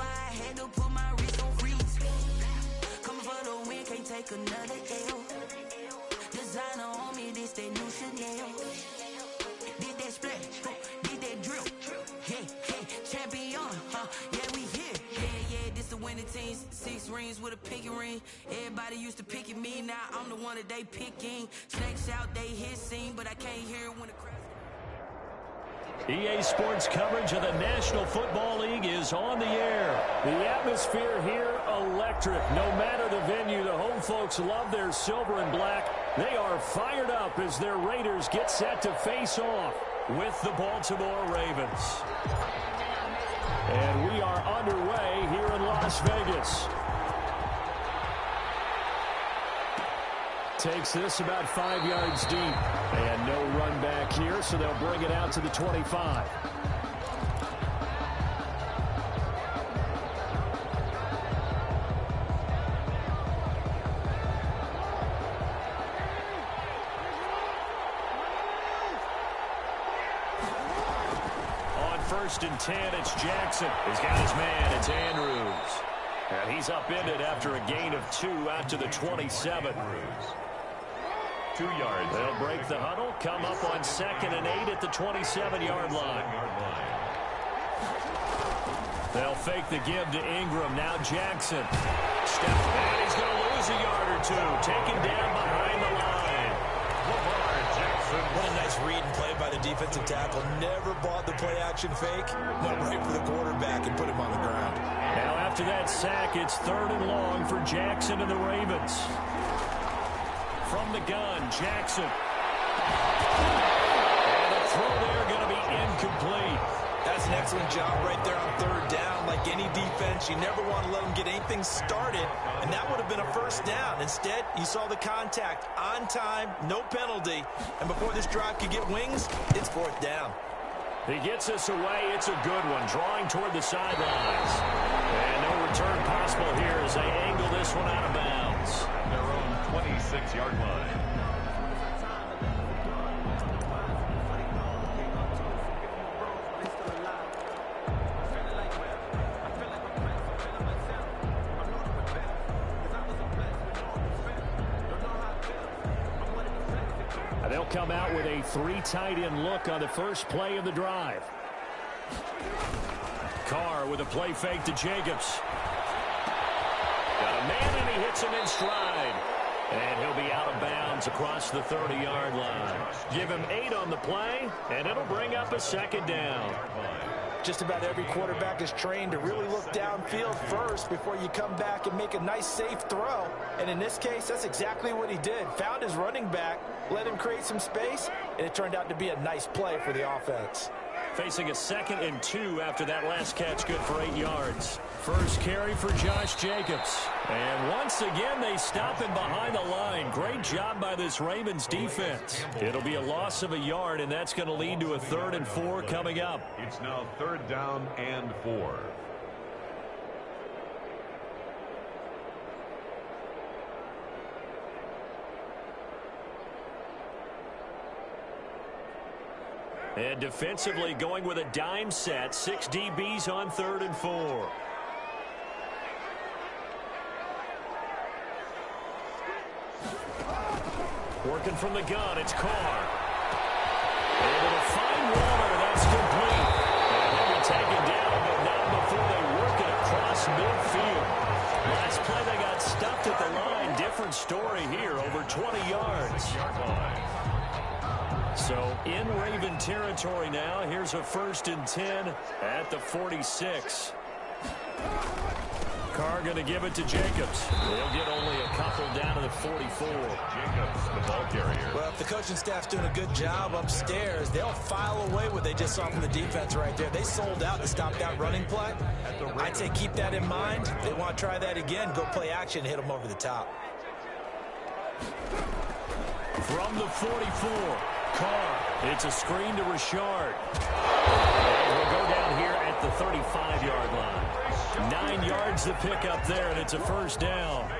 why I had to put my wrist on freeze. Coming for the win, can't take another L. Designer on me, this that new Chanel. Did that splash, did that drill. Hey, hey, champion, yeah, we here. Yeah, this the winning team. 6 rings with a pinky ring. Everybody used to pick at me, now I'm the one that they picking. Snakes out, they hit scene, but I can't hear it when the crowd. EA Sports coverage of the National Football League is on the air. The atmosphere here, electric. No matter the venue, the home folks love their silver and black. They are fired up as their Raiders get set to face off with the Baltimore Ravens. And we are underway here in Las Vegas. Takes this about 5 yards deep. And no run back here, so they'll bring it out to the 25. On 1st and 10, it's Jackson. He's got his man. It's Andrews. And he's upended after a gain of 2 out to the 27. 2 yards. They'll break the huddle, come up on 2nd and 8 at the 27-yard line. They'll fake the give to Ingram. Now Jackson. Step back. He's going to lose a yard or 2. Taken down behind the line. What a nice read and play by the defensive tackle. Never bought the play-action fake. Went right for the quarterback and put him on the ground. Now after that sack, it's 3rd and long for Jackson and the Ravens. From the gun, Jackson. And the throw there going to be incomplete. That's an excellent job right there on 3rd down. Like any defense, you never want to let them get anything started, and that would have been a 1st down. Instead, you saw the contact on time, no penalty, and before this drive could get wings, it's 4th down. He gets us away. It's a good one, drawing toward the sidelines. And no return possible here as they angle this one out of bounds. Their own 26-yard line. They'll come out with a 3 tight end look on the first play of the drive. Carr with a play fake to Jacobs. Got a man, and he hits him in stride. And he'll be out of bounds across the 30-yard line. Give him 8 on the play, and it'll bring up a 2nd down. Just about every quarterback is trained to really look downfield first before you come back and make a nice, safe throw. And in this case, that's exactly what he did. Found his running back, let him create some space, and it turned out to be a nice play for the offense. Facing a 2nd and 2 after that last catch, good for 8 yards. First carry for Josh Jacobs. And once again, they stop him behind the line. Great job by this Ravens defense. It'll be a loss of a yard, and that's going to lead to a 3rd and 4 coming up. It's now 3rd down and 4. And defensively going with a dime set. 6 DBs on 3rd and 4. Working from the gun, it's Carr. Able to find Waller, that's complete. And he'll be taken down, but not before they work it across midfield. Last play they got stuffed at the line. Different story here, over 20 yards. So in Raven territory now. Here's a 1st and 10 at the 46. Carr going to give it to Jacobs. They'll get only a couple down to the 44. Jacobs, the ball carrier. Well, if the coaching staff's doing a good job upstairs, they'll file away what they just saw from the defense right there. They sold out to stop that running play. I'd say keep that in mind. If they want to try that again, go play action, hit them over the top. From the 44, Carr. It's a screen to Richard. And he'll go down here at the 35-yard line. 9 yards to pick up there, and it's a 1st down.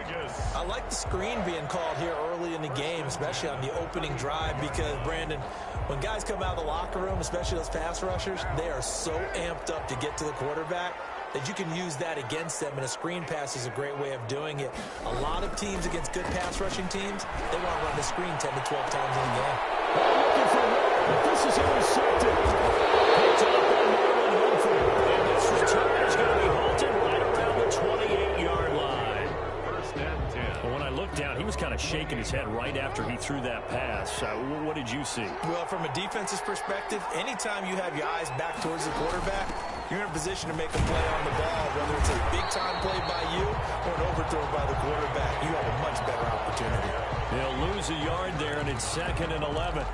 I like the screen being called here early in the game, especially on the opening drive, because, Brandon, when guys come out of the locker room, especially those pass rushers, they are so amped up to get to the quarterback. that you can use that against them, and a screen pass is a great way of doing it. A lot of teams against good pass rushing teams, they want to run the screen 10 to 12 times in a game. Looking for one, but this is intercepted. Picked up by Marlon Humphrey. And this return is going to be halted right around the 28-yard line. First and 10. Well, when I looked down, he was kind of shaking his head right after he threw that pass. What did you see? Well, from a defense's perspective, anytime you have your eyes back towards the quarterback, you're in a position to make a play on the ball, whether it's a big-time play by you or an overthrow by the quarterback. You have a much better opportunity. They'll lose a yard there, and it's 2nd and 11.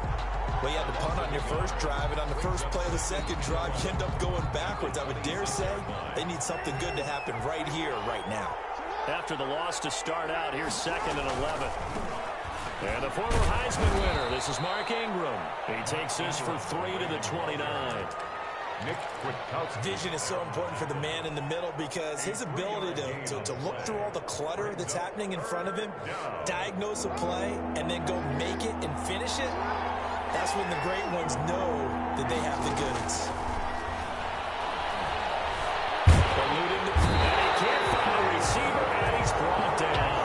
Well, you had to punt on your first drive, and on the first play of the second drive, you end up going backwards. I would dare say they need something good to happen right here, right now. After the loss to start out, here's 2nd and 11. And the former Heisman winner, this is Mark Ingram. He takes this for 3 to the 29. Vision is so important for the man in the middle because his ability to look through all the clutter that's happening in front of him, diagnose a play, and then go make it and finish it, that's when the great ones know that they have the goods. Eluding the and he can't find a receiver, and he's brought down.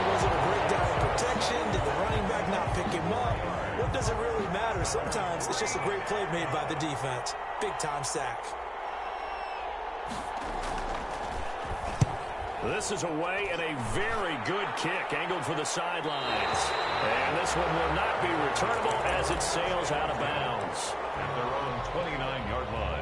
Was it a breakdown in protection? Did the running back not pick him up? What does it really matter? Sometimes it's just a great play made by the defense. Big-time sack. This is away and a very good kick angled for the sidelines. And this one will not be returnable as it sails out of bounds. At their own 29-yard line.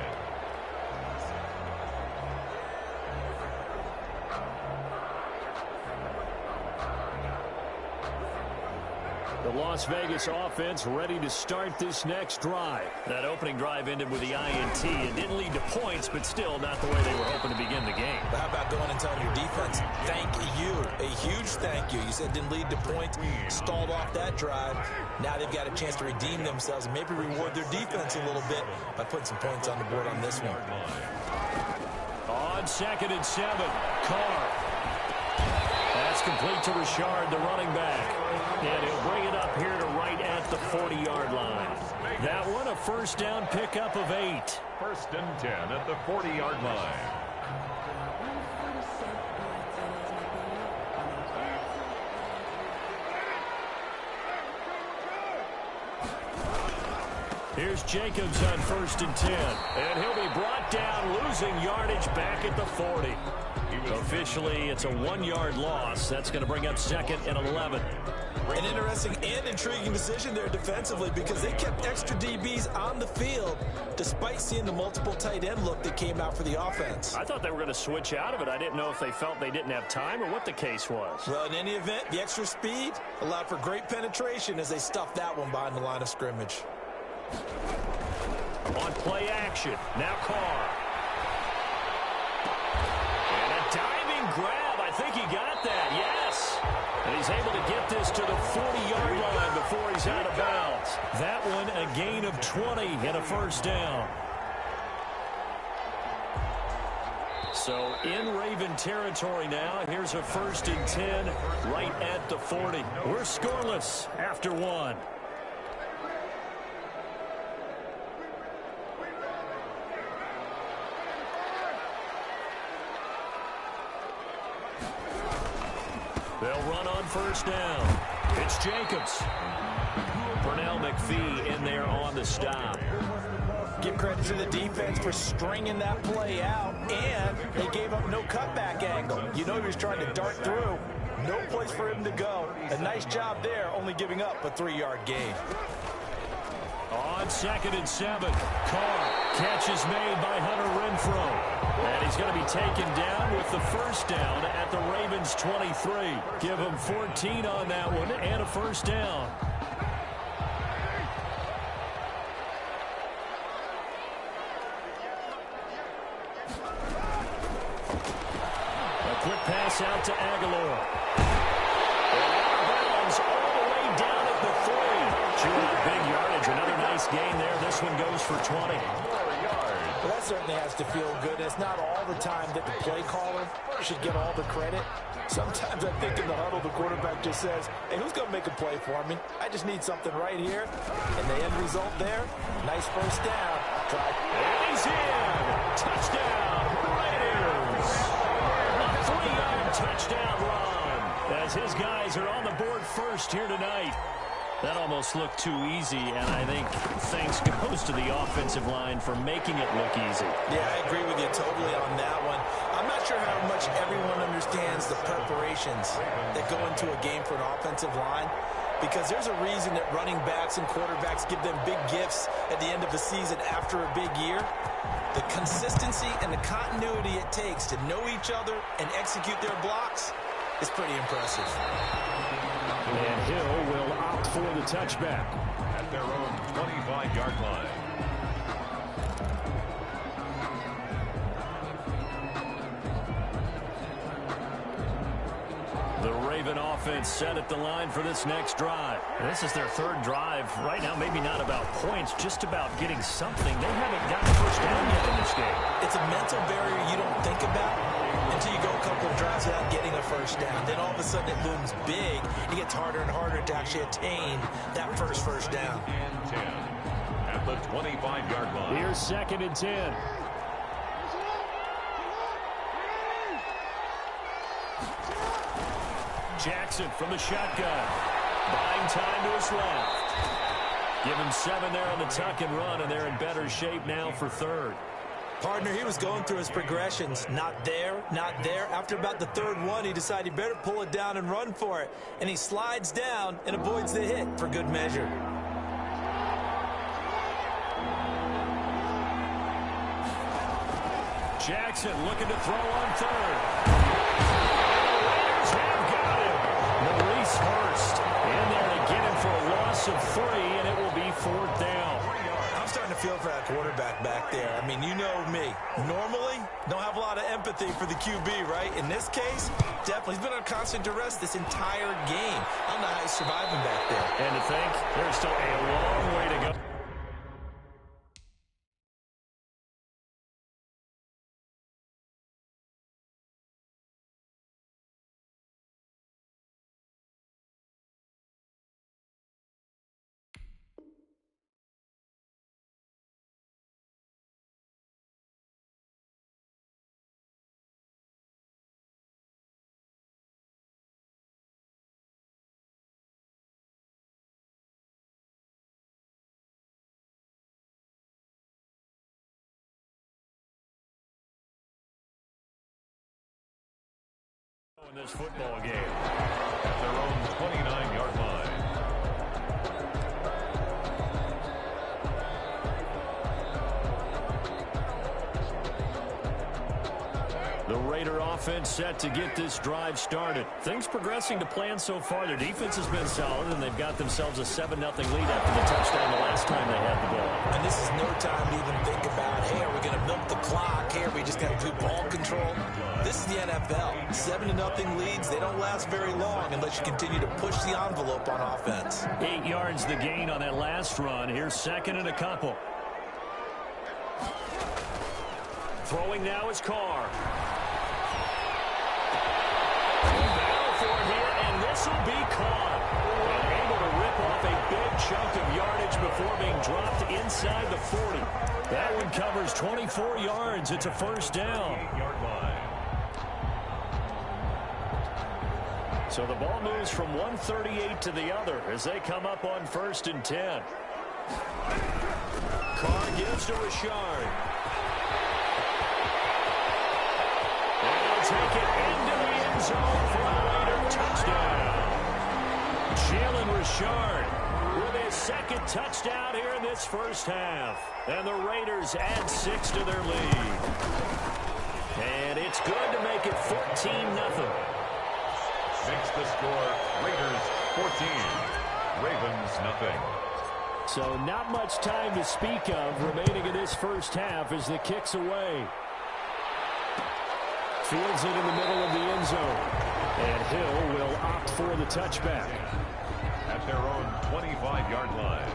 The Las Vegas offense ready to start this next drive. That opening drive ended with the INT. It didn't lead to points, but still not the way they were hoping to begin the game. But how about going and telling your defense, thank you, a huge thank you. You said it didn't lead to points, stalled off that drive. Now they've got a chance to redeem themselves and maybe reward their defense a little bit by putting some points on the board on this one. On 2nd and 7, Carr. That's complete to Richard, the running back. And he'll bring it up here to right at the 40-yard line. That one, a first down pickup of 8. First and 10 at the 40-yard line. Here's Jacobs on 1st and 10. And he'll be brought down, losing yardage back at the 40. Officially, it's a 1-yard loss. That's going to bring up 2nd and 11. An interesting and intriguing decision there defensively because they kept extra DBs on the field despite seeing the multiple tight end look that came out for the offense. I thought they were going to switch out of it. I didn't know if they felt they didn't have time or what the case was. Well, in any event, the extra speed allowed for great penetration as they stuffed that one behind the line of scrimmage. On play action, now Carr. And a diving grab. I think he got that, yes. And he's able to get this to the 40-yard line before he's out of bounds. That one, a gain of 20 and a first down. So in Raven territory now. Here's a 1st and 10 right at the 40. We're scoreless after 1. They'll run on first down. It's Jacobs. Pernell McPhee in there on the stop. Give credit to the defense for stringing that play out, and they gave up no cutback angle. You know he was trying to dart through. No place for him to go. A nice job there, only giving up a 3-yard gain. On 2nd and 7, Carr. Catch is made by Hunter Renfrow. And he's going to be taken down with the first down at the Ravens' 23. Give him 14 on that one and a first down. A quick pass out to Aguilar. And out of bounds all the way down at the 3. Chewing up big yardage. Another nice gain there. This one goes for 20. Well, that certainly has to feel good. It's not all the time that the play caller should get all the credit. Sometimes I think in the huddle, the quarterback just says, hey, who's going to make a play for me? I just need something right here. And the end result there, nice first down. And he's in. Touchdown, touchdown run as his guys are on the board first here tonight. That almost looked too easy, and I think thanks goes to the offensive line for making it look easy. Yeah, I agree with you totally on that one. I'm not sure how much everyone understands the preparations that go into a game for an offensive line, because there's a reason that running backs and quarterbacks give them big gifts at the end of the season after a big year. The consistency and the continuity it takes to know each other and execute their blocks is pretty impressive. And Hill will opt for the touchback at their own 25-yard line. The Raven offense set at the line for this next drive. This is their third drive. Right now, maybe not about points, just about getting something. They haven't gotten a first down yet in this game. It's a mental barrier you don't think about until you go a couple of drives without getting a first down. Then all of a sudden it looms big. It gets harder and harder to actually attain that first down. And 10 at the 25-yard line. Here's 2nd and 10. Jackson from the shotgun. Buying time to his left. Give him 7 there on the tuck and run, and they're in better shape now for third. Partner, he was going through his progressions. Not there, not there. After about the third one, he decided he better pull it down and run for it. And he slides down and avoids the hit for good measure. Jackson looking to throw on third. Maurice Hurst in there to get him for a loss of 3, and it will be 4th down. I'm starting to feel for that quarterback back there. I mean, you know me. Normally, don't have a lot of empathy for the QB, right? In this case, definitely. He's been on constant duress this entire game. I don't know how he's surviving back there. And to think, there's still a long way to go. In this football game at their own 29-yard line. The Raider offense set to get this drive started. Things progressing to plan so far. Their defense has been solid, and they've got themselves a 7-0 lead after the touchdown the last time they had the ball. And this is no time to even think about, hey, are we going to milk the clock? Hey, are we just going to do ball control? This is the NFL. 7-0 leads, they don't last very long unless you continue to push the envelope on offense. 8 yards the gain on that last run. Here's 2nd and a couple. Throwing now is Carr. Battle for it here, and this will be caught. And able to rip off a big chunk of yardage before being dropped inside the 40. That one covers 24 yards. It's a first down. 8-yard line. So the ball moves from 138 to the other as they come up on 1st and 10. Carr gives to Richard. And he'll take it into the end zone for a Raider touchdown. Jalen Richard with his 2nd touchdown here in this first half. And the Raiders add 6 to their lead. And it's good to make it 14-0. Makes the score Raiders 14, Ravens nothing. So not much time to speak of remaining in this first half as the kick's away. Fields it in the middle of the end zone. And Hill will opt for the touchback. At their own 25-yard line.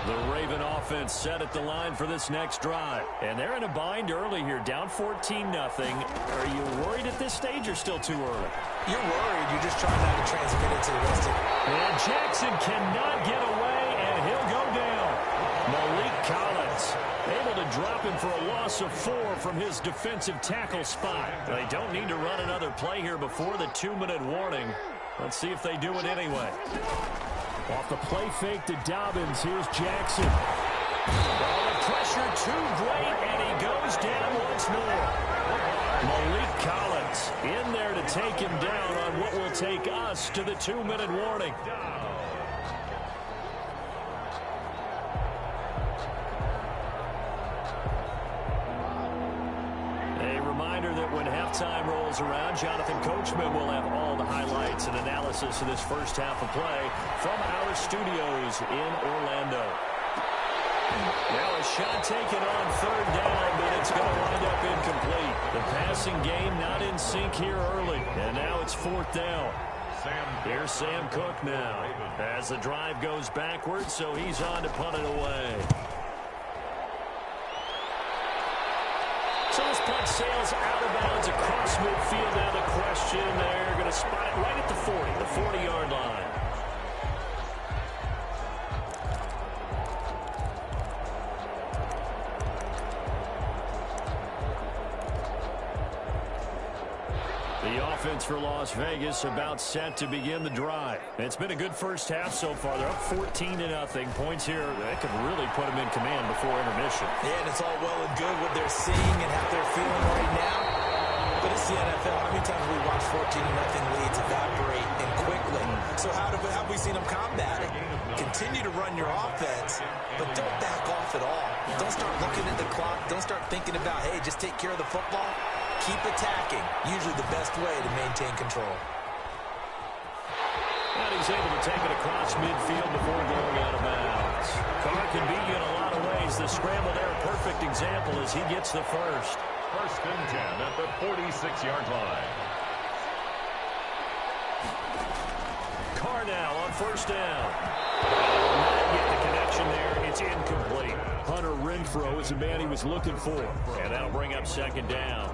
The Raven offense set at the line for this next drive. And they're in a bind early here, down 14-0. Are you worried at this stage or still too early? You're worried. You're just trying not to transmit it to the rest of it. And Jackson cannot get away, and he'll go down. Malik Collins able able to drop him for a loss of 4 from his defensive tackle spot. They don't need to run another play here before the 2-minute warning. Let's see if they do it anyway. Off the play fake to Dobbins, here's Jackson. Well, the pressure too great, and he goes down once more. Malik Collins in there to take him down on what will take us to the 2-minute warning. When halftime rolls around, Jonathan Coachman will have all the highlights and analysis of this first half of play from our studios in Orlando. Now a shot taken on 3rd down, but it's going to wind up incomplete. The passing game not in sync here early, and now it's 4th down. Here's Sam Cook now as the drive goes backwards, so he's on to punt it away. So this punt sails out of bounds across midfield. Now the question, they're going to spot it right at the 40, the 40-yard line. The offense for Las Vegas about set to begin the drive. It's been a good first half so far. They're up 14-0. Points here that could really put them in command before intermission. Yeah, and it's all well and good what they're seeing and how they're feeling right now. But it's the NFL. How many times have we watched 14-0 leads evaporate and quickly? So how have we seen them combat it? Continue to run your offense, but don't back off at all. Don't start looking at the clock. Don't start thinking about, hey, just take care of the football. Keep attacking. Usually the best way to maintain control. And he's able to take it across midfield before going out of bounds. Carr can beat you in a lot of ways. The scramble there, a perfect example as he gets the first. 1st and 10 at the 46-yard line. Carr now on 1st down. Not get the connection there. It's incomplete. Hunter Renfrow is the man he was looking for. And that'll bring up 2nd down.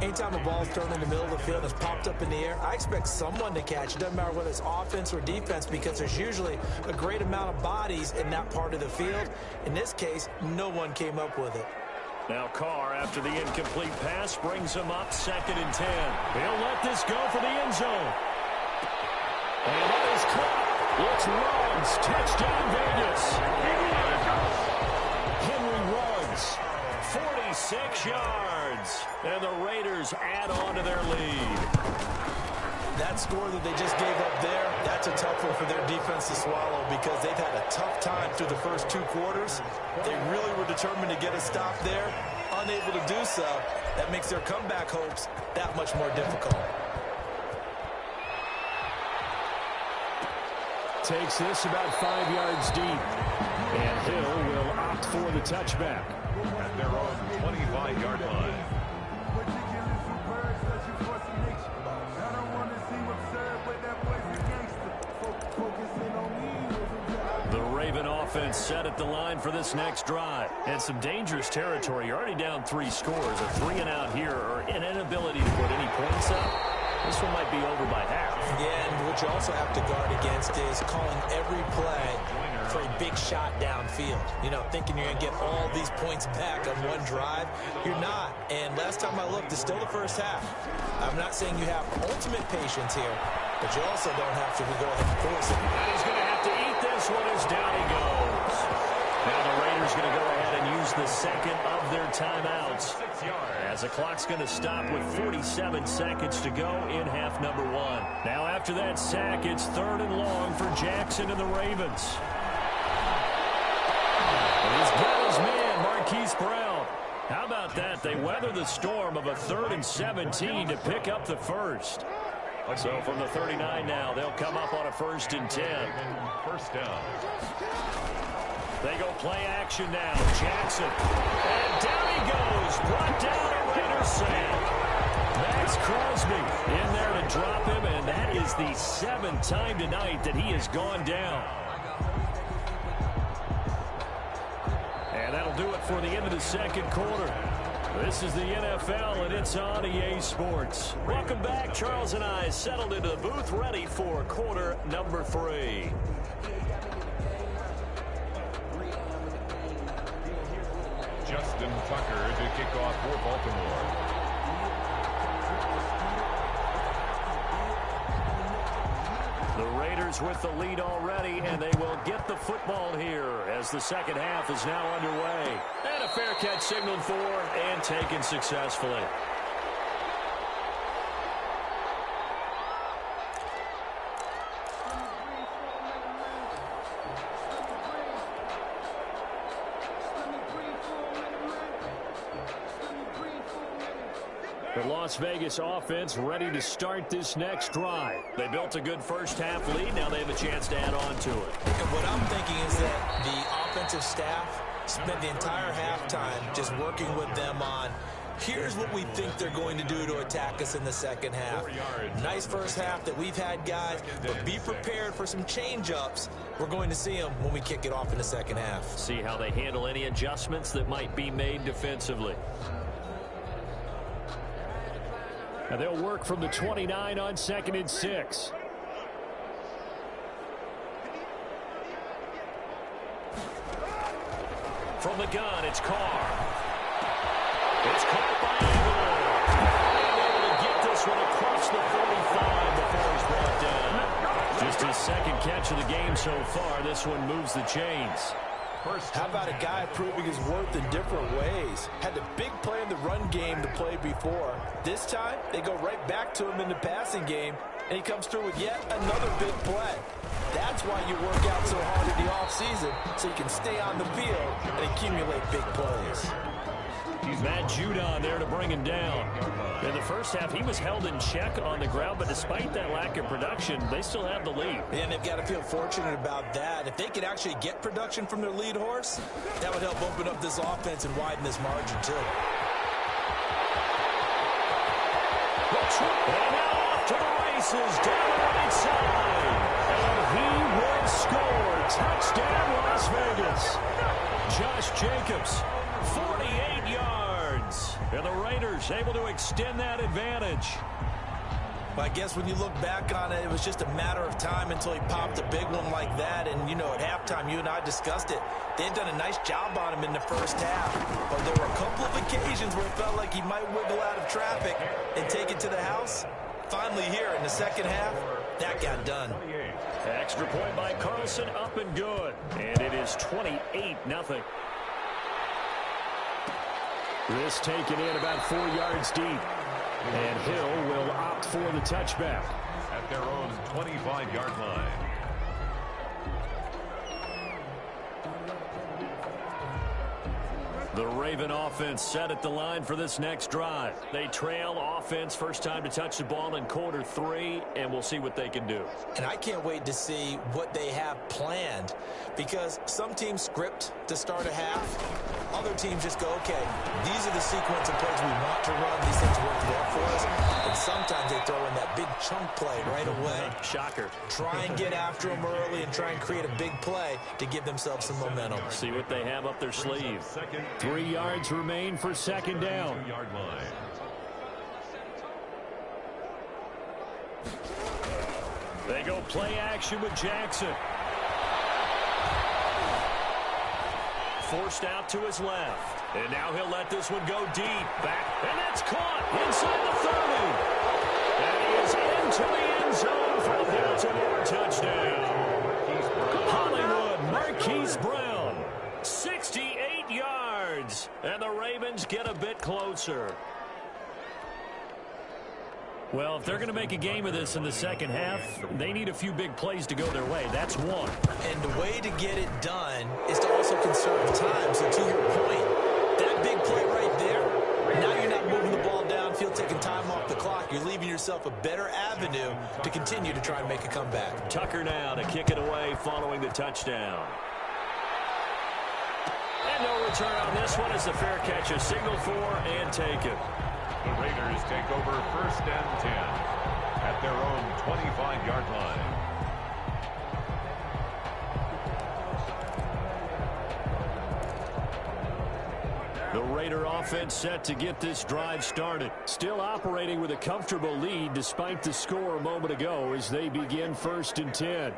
Anytime a ball's thrown in the middle of the field and it's popped up in the air, I expect someone to catch. It doesn't matter whether it's offense or defense because there's usually a great amount of bodies in that part of the field. In this case, no one came up with it. Now Carr, after the incomplete pass, brings him up 2nd and 10. He'll let this go for the end zone. And that is caught. It's Ruggs. Touchdown, Vegas. Henry Ruggs, 46 yards. And the Raiders add on to their lead. That score that they just gave up there, that's a tough one for their defense to swallow because they've had a tough time through the first 2 quarters. They really were determined to get a stop there. Unable to do so, that makes their comeback hopes that much more difficult. Takes this about 5 yards deep. And Hill will opt for the touchback. At their own 25-yard line. The Raven offense set at the line for this next drive. And some dangerous territory. You're already down 3 scores. A 3-and-out here or an inability to put any points up. This one might be over by half. Yeah, and what you also have to guard against is calling every play for a big shot downfield. You know, thinking you're going to get all these points back on one drive. You're not. And last time I looked, it's still the first half. I'm not saying you have ultimate patience here, but you also don't have to go ahead and force it. And he's going to have to eat this one as down he goes. Now the Raiders going to go ahead and use the second of their timeouts as the clock's going to stop with 47 seconds to go in half number 1. Now after that sack, it's 3rd and long for Jackson and the Ravens. And he's got his man, Marquise Brown. How about that? They weather the storm of a 3rd and 17 to pick up the first. So from the 39 now, they'll come up on a 1st and 10. 1st down. They go play action now. Jackson. And down he goes. Brought down a Raiders sack. Max Crosby in there to drop him, and that is the 7th time tonight that he has gone down. And that'll do it for the end of the 2nd quarter. This is the NFL, and it's on EA Sports. Welcome back. Charles and I settled into the booth, ready for quarter number 3. Justin Tucker to kick off for Baltimore. The Raiders with the lead already, and they will get the football here as the second half is now underway. And a fair catch signaled for and taken successfully. The Las Vegas offense ready to start this next drive. They built a good first-half lead. Now they have a chance to add on to it. And what I'm thinking is that the offensive staff spent the entire halftime just working with them on, here's what we think they're going to do to attack us in the second half. Nice first half that we've had, guys, but be prepared for some change-ups. We're going to see them when we kick it off in the second half. See how they handle any adjustments that might be made defensively. And they'll work from the 29 on 2nd and 6. From the gun, it's Carr. It's caught by Eagle. Able to get this one across the 45 before he's brought down. Just his second catch of the game so far. This one moves the chains. How about a guy proving his worth in different ways? Had the big play in the run game to play before. This time, they go right back to him in the passing game, and he comes through with yet another big play. That's why you work out so hard in the offseason, so you can stay on the field and accumulate big plays. Matt Judon there to bring him down. In the first half, he was held in check on the ground, but despite that lack of production, they still have the lead. And they've got to feel fortunate about that. If they could actually get production from their lead horse, that would help open up this offense and widen this margin, too. And now off to the races, down the right side. And he will score. Touchdown, Las Vegas. Josh Jacobs, 48 yards. And the Raiders able to extend that advantage. Well, I guess when you look back on it, it was just a matter of time until he popped a big one like that. And, you know, at halftime, you and I discussed it. They had done a nice job on him in the first half. But there were a couple of occasions where it felt like he might wiggle out of traffic and take it to the house. Finally here in the second half, that got done. Extra point by Carlson, up and good. And it is 28-0. This taken in about 4 yards deep. And Hill will opt for the touchback. At their own 25-yard line. The Raven offense set at the line for this next drive. They trail offense, first time to touch the ball in quarter 3, and we'll see what they can do. And I can't wait to see what they have planned, because some teams script to start a half. Other teams just go, okay, these are the sequence of plays we want to run. These things work well for us. And sometimes they throw in that big chunk play right away. Shocker. Try and get after them early and try and create a big play to give themselves some momentum. See what they have up their sleeve. 3 yards remain for second down. Yard line. They go play action with Jackson. Forced out to his left. And now he'll let this one go deep. Back. And that's caught inside the 30. And he is into the end zone for the Baltimore touchdown. Hollywood Marquise Brown. 68 yards. And the Ravens get a bit closer. Well, if they're going to make a game of this in the second half, they need a few big plays to go their way. That's one. And the way to get it done is to also conserve time. So to your point, that big play right there, now you're not moving the ball downfield, taking time off the clock. You're leaving yourself a better avenue to continue to try and make a comeback. Tucker now to kick it away following the touchdown. And no return on this one as the fair catch is signaled for and taken. The Raiders take over 1st and 10 at their own 25-yard line. The Raider offense set to get this drive started. Still operating with a comfortable lead despite the score a moment ago as they begin 1st and 10.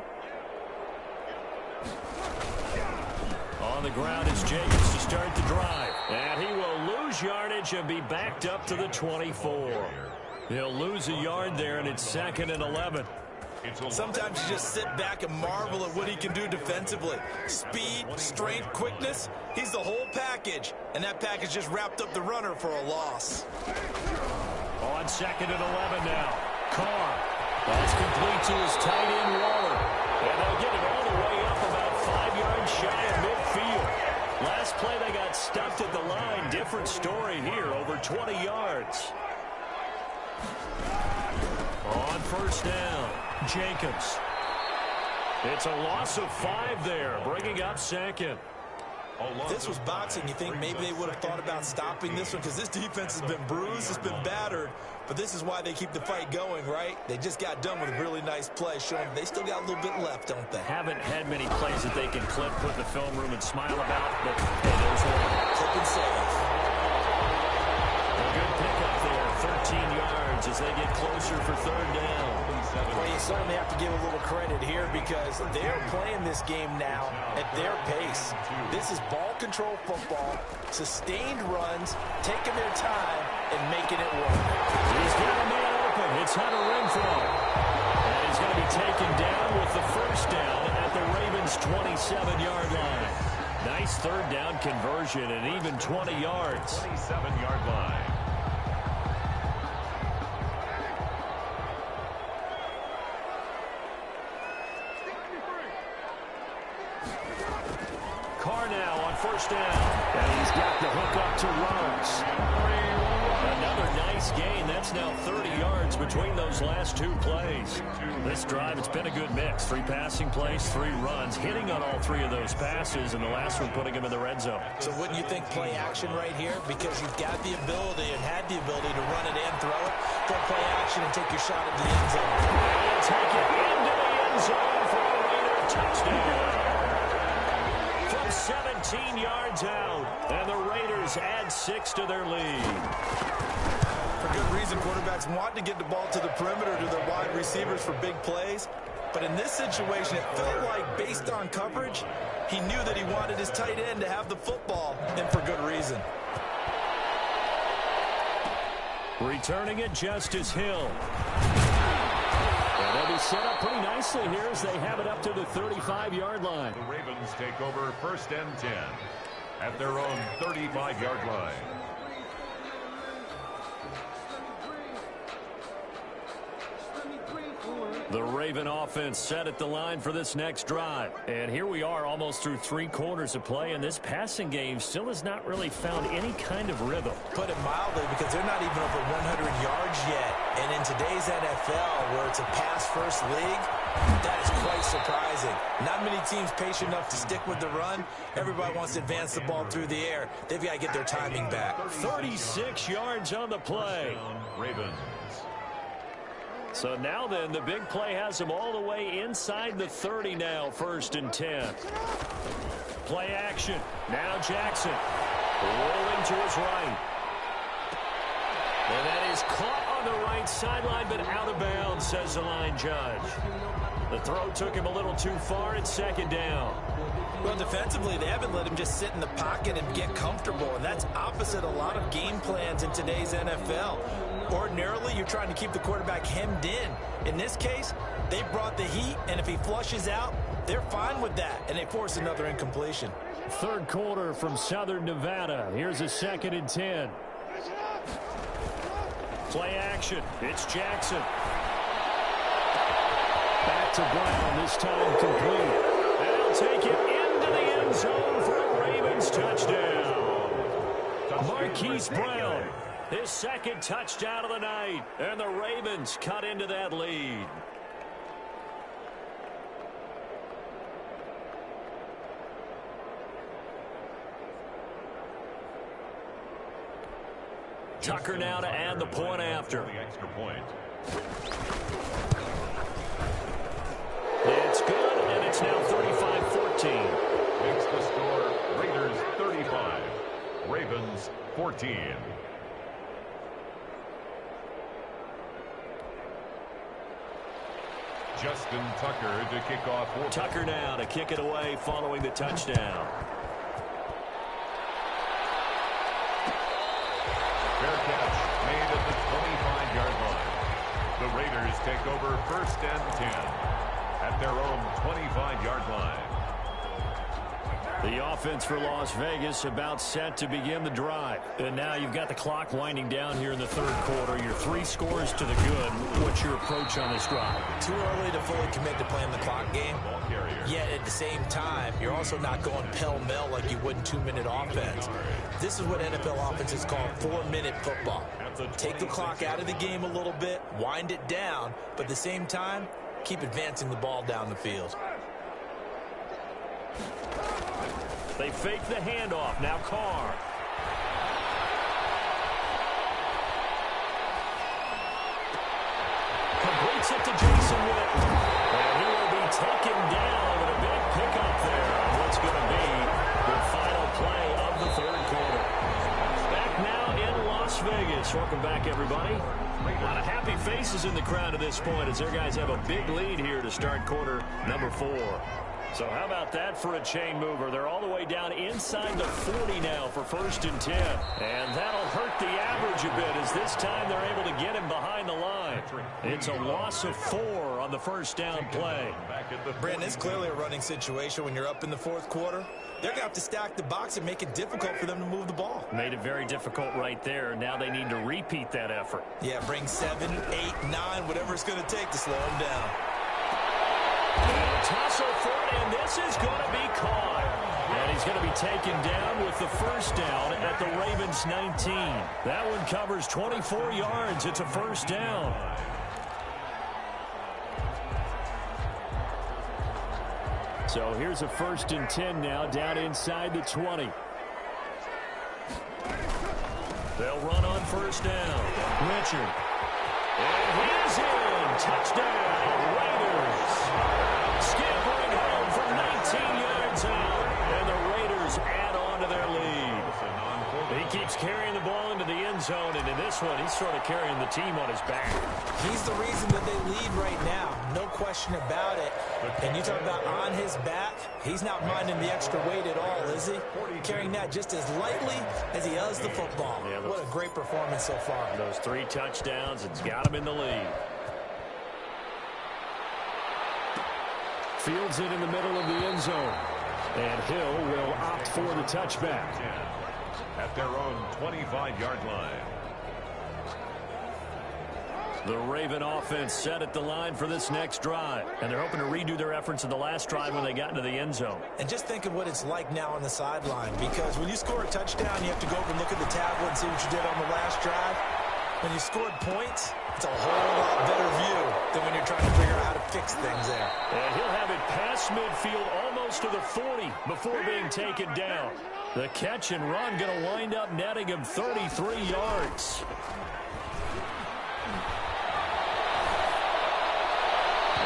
On the ground is Jacobs to start the drive. And he will lose yardage and be backed up to the 24. He'll lose a yard there, and it's 2nd and 11. Sometimes you just sit back and marvel at what he can do defensively. Speed, strength, quickness, he's the whole package. And that package just wrapped up the runner for a loss. On 2nd and 11 now. Carr. That's complete to his tight end, Waller. And they'll get it all the way up about 5 yards shy of midfield. Last play they got stuffed at the line. Different story here, over 20 yards. On 1st down, Jacobs. It's a loss of 5 there, bringing up 2nd. If this was boxing, you think maybe they would have thought about stopping this one because this defense has been bruised, it's been battered, but this is why they keep the fight going, right? They just got done with a really nice play, showing they still got a little bit left, don't they? Haven't had many plays that they can clip, put in the film room, and smile about, but hey, there's one. Clip and save. A good pickup there, 13 yards as they get closer for 3rd down. Well, you certainly have to give a little credit here because they're playing this game now at their pace. This is ball control football, sustained runs, taking their time, and making it work. He's got a man open. It's Hunter Renfrow. And he's going to be taken down with the 1st down at the Ravens' 27-yard line. Nice 3rd down conversion and even 20 yards. 27-yard line. Carr now on 1st down. And he's got the hook up to Rhodes. Another nice gain. That's now 30 yards between those last 2 plays. This drive, it's been a good mix. 3 passing plays, 3 runs, hitting on all 3 of those passes, and the last one putting him in the red zone. So wouldn't you think play action right here? Because you've got the ability and had the ability to run it and throw it. Go play action and take your shot at the end zone. And take it into the end zone for a Raider touchdown. 17 yards out, and the Raiders add 6 to their lead. For good reason, quarterbacks want to get the ball to the perimeter to their wide receivers for big plays. But in this situation, it felt like, based on coverage, he knew that he wanted his tight end to have the football, and for good reason. Returning it, Justice Hill. And they'll be set up pretty nicely here as they have it up to the 35-yard line. The Ravens take over 1st and 10 at their own 35-yard line. The Raven offense set at the line for this next drive. And here we are almost through 3 quarters of play, and this passing game still has not really found any kind of rhythm. Put it mildly, because they're not even over 100 yards yet. And in today's NFL, where it's a pass-first league, that is quite surprising. Not many teams patient enough to stick with the run. Everybody wants to advance the ball through the air. They've got to get their timing back. 36 yards on the play. Ravens. So now then, the big play has him all the way inside the 30 now, 1st and 10. Play action. Now Jackson rolling to his right. And that is caught on the right sideline, but out of bounds, says the line judge. The throw took him a little too far. It's 2nd down. Well, defensively, they haven't let him just sit in the pocket and get comfortable, and that's opposite a lot of game plans in today's NFL. Ordinarily, you're trying to keep the quarterback hemmed in. In this case, they brought the heat, and if he flushes out, they're fine with that, and they force another incompletion. 3rd quarter from Southern Nevada. Here's a 2nd and 10. Play action. It's Jackson. Back to Brown, this time complete. And he'll take it into the end zone for a Ravens touchdown. Marquise Brown, his 2nd touchdown of the night. And the Ravens cut into that lead. Tucker now to add the point after. The extra point. It's good, and it's now 35-14. Makes the score Raiders 35, Ravens 14. Justin Tucker to kick off. Tucker now to kick it away following the touchdown. Fair catch made at the 25-yard line. The Raiders take over 1st and 10 at their own 25-yard line. The offense for Las Vegas about set to begin the drive. And now you've got the clock winding down here in the 3rd quarter. Your 3 scores to the good. What's your approach on this drive? Too early to fully commit to playing the clock game. Yet at the same time, you're also not going pell-mell like you would in 2-minute offense. This is what NFL offenses call 4-minute football. Take the clock out of the game a little bit, wind it down, but at the same time, keep advancing the ball down the field. They fake the handoff. Now Carr. Completes it to Jason Witten. And he will be taken down with a big pickup there on what's going to be the final play of the 3rd quarter. Back now in Las Vegas. Welcome back, everybody. A lot of happy faces in the crowd at this point as their guys have a big lead here to start quarter number 4. So how about that for a chain mover? They're all the way down inside the 40 now for 1st and 10. And that'll hurt the average a bit as this time they're able to get him behind the line. It's a loss of 4 on the 1st down play. Brandon, it's clearly a running situation when you're up in the 4th quarter. They're going to have to stack the box and make it difficult for them to move the ball. Made it very difficult right there. Now they need to repeat that effort. Yeah, bring 7, 8, 9, whatever it's going to take to slow them down. Tussle for it, and this is going to be caught. And he's going to be taken down with the 1st down at the Ravens 19. That one covers 24 yards. It's a 1st down. So here's a 1st and 10 now down inside the 20. They'll run on 1st down. Richard. And he's in. Touchdown, Raiders. Scampering home from 19 yards out. And the Raiders add on to their lead. He keeps carrying the ball into the end zone. And in this one, he's sort of carrying the team on his back. He's the reason that they lead right now. No question about it. And you talk about on his back, he's not minding the extra weight at all, is he? Carrying that just as lightly as he does the football. Yeah, what a great performance so far. Those 3 touchdowns, it's got him in the lead. Fields it in the middle of the end zone. And Hill will opt for the touchback. At their own 25-yard line. The Raven offense set at the line for this next drive. And they're hoping to redo their efforts in the last drive when they got into the end zone. And just think of what it's like now on the sideline. Because when you score a touchdown, you have to go over and look at the tablet and see what you did on the last drive. When you scored points, it's a whole lot better view than when you're trying to figure out how to fix things there. And he'll have it past midfield almost to the 40 before being taken down. The catch and run going to wind up netting him 33 yards.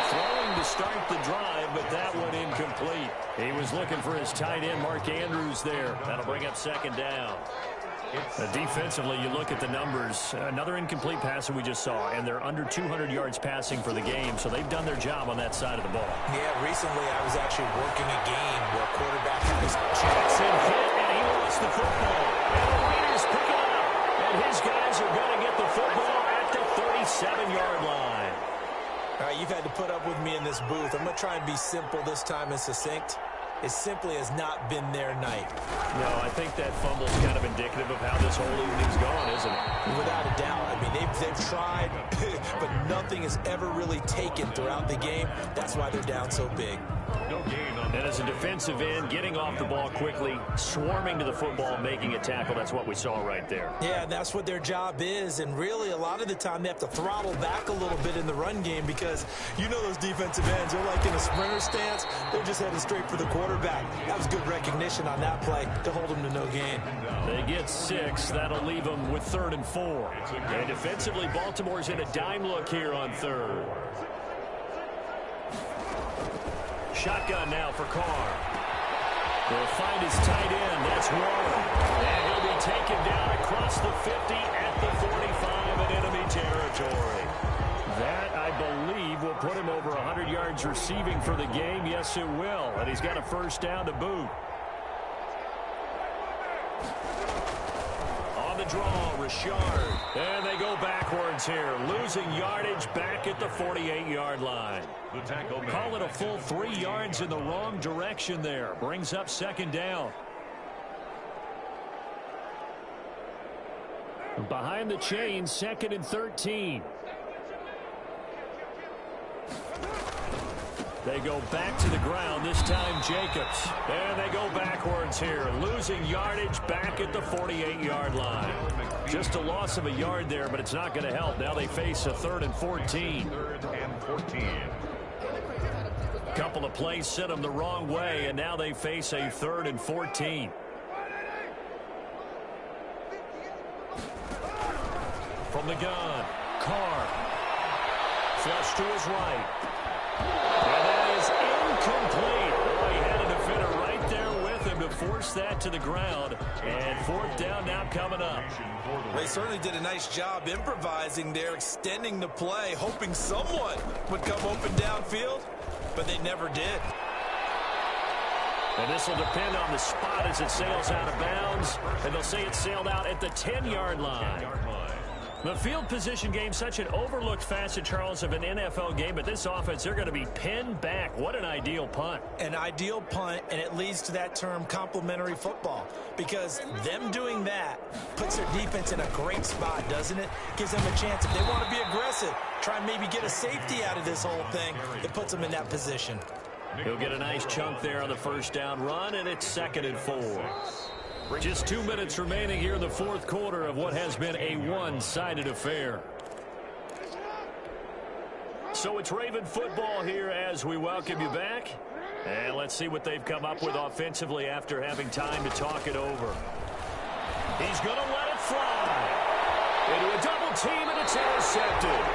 Throwing to start the drive, but that one incomplete. He was looking for his tight end, Mark Andrews, there. That'll bring up 2nd down. Defensively, you look at the numbers. Another incomplete pass that we just saw, and they're under 200 yards passing for the game, so they've done their job on that side of the ball. Yeah, recently I was actually working a game where a quarterback was Jackson hit, and he lost the football. And the Raiders pick it up, and his guys are going to get the football at the 37-yard line. All right, you've had to put up with me in this booth. I'm going to try and be simple this time and succinct. It simply has not been their night. No, I think that fumble's kind of indicative of how this whole evening's gone, isn't it? Without a doubt. I mean, they've tried, but nothing is ever really taken throughout the game. That's why they're down so big. No gain on. And as a defensive end, getting off the ball quickly, swarming to the football, making a tackle, that's what we saw right there. Yeah, that's what their job is. And really, a lot of the time, they have to throttle back a little bit in the run game because you know those defensive ends, they're like in a sprinter stance. They're just headed straight for the quarterback. That was good recognition on that play to hold them to no gain. They get 6. That'll leave them with 3rd and 4. And defensively, Baltimore's in a dime look here on 3rd. Shotgun now for Carr. They'll find his tight end. That's Warren. And he'll be taken down across the 50 at the 45 in enemy territory. That, I believe, will put him over 100 yards receiving for the game. Yes, it will. And he's got a 1st down to boot. On the draw, Richard. And they go backwards here, losing yardage back at the 48-yard line. The tackle made. Call it a full 3 yards in the wrong direction there. Brings up second down. Behind the chain, 2nd and 13. They go back to the ground, this time Jacobs. And they go backwards here, losing yardage back at the 48-yard line. Just a loss of a yard there, but it's not going to help. Now they face a 3rd and 14. 3rd and 14. Couple of plays sent them the wrong way, and now they face a 3rd and 14. From the gun, Carr. Flush to his right. And that is incomplete. Oh, he had a defender right there with him to force that to the ground. And 4th down now coming up. They certainly did a nice job improvising there, extending the play, hoping someone would come open downfield, but they never did. And this will depend on the spot as it sails out of bounds. And they'll say it sailed out at the 10-yard line. The field position game, such an overlooked facet, Charles, of an NFL game. But this offense, they're going to be pinned back. What an ideal punt. An ideal punt, and it leads to that term complementary football. Because them doing that puts their defense in a great spot, doesn't it? Gives them a chance. If they want to be aggressive, try and maybe get a safety out of this whole thing, it puts them in that position. He'll get a nice chunk there on the 1st down run, and it's 2nd and 4. Just 2 minutes remaining here in the 4th quarter of what has been a one-sided affair. So it's Raven football here as we welcome you back. And let's see what they've come up with offensively after having time to talk it over. He's going to let it fly. Into a double team, and it's intercepted.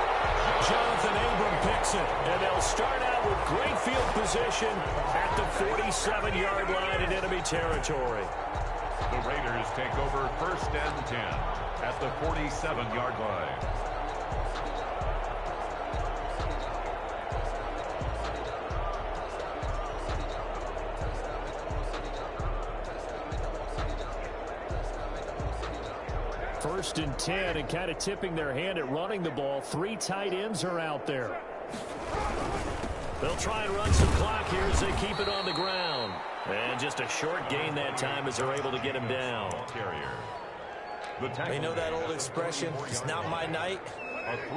Jonathan Abram picks it, and they'll start out with great field position at the 47-yard line in enemy territory. The Raiders take over 1st and 10 at the 47-yard line. First and 10, and kind of tipping their hand at running the ball. 3 tight ends are out there. They'll try and run some clock here as they keep it on the ground. And just a short gain that time as they're able to get him down. They know that old expression, it's not my night.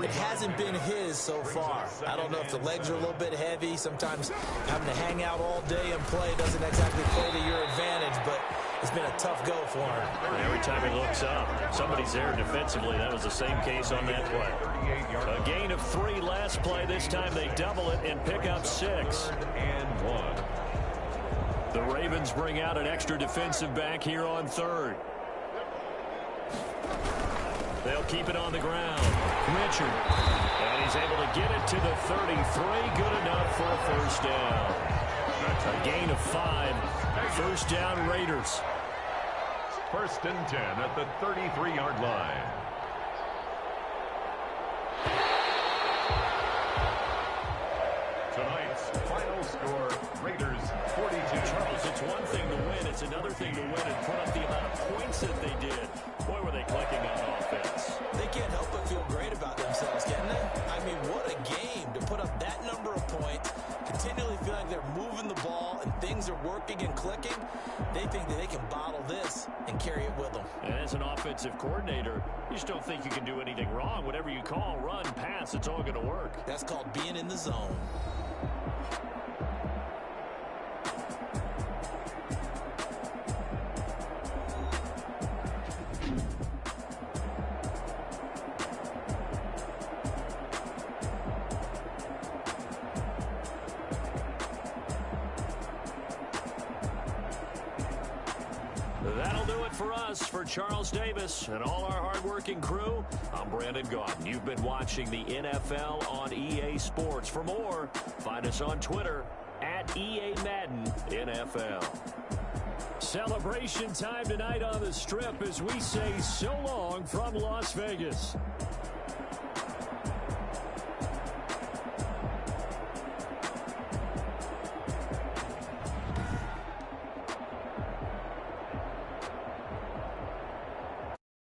It hasn't been his so far. I don't know if the legs are a little bit heavy. Sometimes having to hang out all day and play doesn't exactly play to your advantage, but it's been a tough go for him. Every time he looks up, somebody's there defensively. That was the same case on that play. A gain of 3 last play. This time they double it and pick up 6. 3rd and 1. The Ravens bring out an extra defensive back here on 3rd. They'll keep it on the ground. Richard. And he's able to get it to the 33. Good enough for a 1st down. A gain of 5. 1st down Raiders. 1st and 10 at the 33-yard line. Tonight's final score, Raiders 42. Charles, it's one thing to win. It's another thing to win and put up the amount of points that they did. Boy, were they clicking on offense. They can't help but feel great about themselves, can they? I mean, what a game to put up that number of points, continually feel like they're moving the ball and things are working and clicking. They think that they can bottle this and carry it with them. And as an offensive coordinator, you just don't think you can do anything wrong. Whatever you call, run, pass, it's all going to work. That's called being in the zone. That'll do it for us. For Charles Davis and all our hardworking crew, I'm Brandon Gaudin. You've been watching the NFL on EA Sports. For more, find us on Twitter at EA Madden NFL. Celebration time tonight on the Strip as we say so long from Las Vegas.